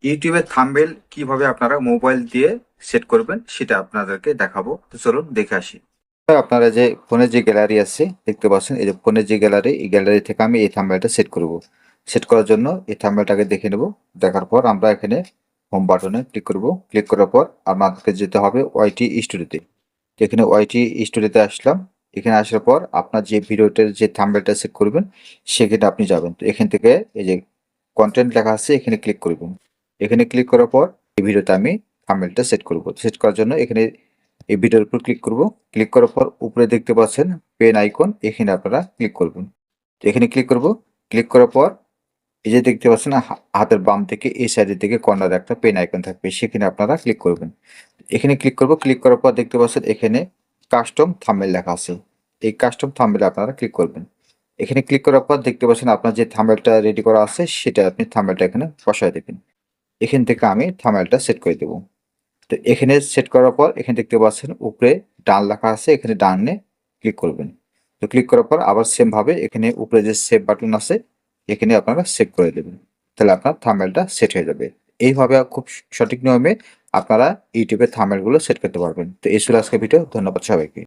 ইউটিউবের থাম্বনেল কিভাবে আপনারা মোবাইল দিয়ে সেট করবেন সেটা আপনাদেরকে দেখাবো। তো চলুন দেখে আসি। আপনারা যে ফোনের যে গ্যালারি আছে দেখতে পাচ্ছেন, এই যে ফোনের যে গ্যালারি, এই গ্যালারি থেকে আমি এই থাম্বনেলটা সেট করব। সেট করার জন্য এই থাম্বনেলটাকে দেখে নেব। দেখার পর আমরা এখানে হোম বাটনে ক্লিক করব। ক্লিক করার পর আমাদেরকে যেতে হবে ওয়াইটি স্টুডিওতে। এখানে ওয়াইটি স্টুডিওতে আসলাম। এখানে আসার পর আপনার যে ভিডিওটার যে থাম্বনেলটা সেট করবেন সেখানে আপনি যাবেন। তো এখান থেকে এই যে কন্টেন্ট লেখা আছে এখানে ক্লিক করবেন। এখানে ক্লিক করার পর এই ভিডিওতে আমি থাম্বনেলটা সেট করব। সেট করার জন্য এখানে এই ভিডিওর উপর ক্লিক করব। ক্লিক করার পর উপরে দেখতে পাচ্ছেন পেন আইকন, এখানে আপনারা ক্লিক করবেন। তো এখানে ক্লিক করব। ক্লিক করার পর এই যে দেখতে পাচ্ছেন হাতের বাম থেকে এই সাইডের দিকে কর্নারে একটা পেন আইকন থাকবে, সেখানে আপনারা ক্লিক করবেন। এখানে ক্লিক করব। ক্লিক করার পর দেখতে পাচ্ছেন এখানে কাস্টম থাম্বনেল লেখা আছে। এই কাস্টম থাম্বনেলে আপনারা ক্লিক করবেন। এখানে ক্লিক করার পর দেখতে পাচ্ছেন আপনার যে থাম্বনেলটা রেডি করা আছে সেটা আপনি থাম্বনেলটা এখানে বসায় দেবেন। এখান থেকে আমি থাম্বনেলটা সেট করে দেব। তো এখানে সেট করার পর এখানে দেখতে পাচ্ছেন উপরে ডান লেখা আছে, এখানে ডানে ক্লিক করবেন। তো ক্লিক করার পর আবার সেম ভাবে এখানে উপরে যে সেভ বাটন আছে এখানে আপনারা সেভ করে দেবেন। তাহলে আপনার থাম্বনেলটা সেট হয়ে যাবে। এইভাবে খুব সঠিক নিয়মে আপনারা ইউটিউবে থাম্বনেলগুলো সেট করতে পারবেন। তো এই ছিল আজকের ভিডিও। ধন্যবাদ সবাইকে।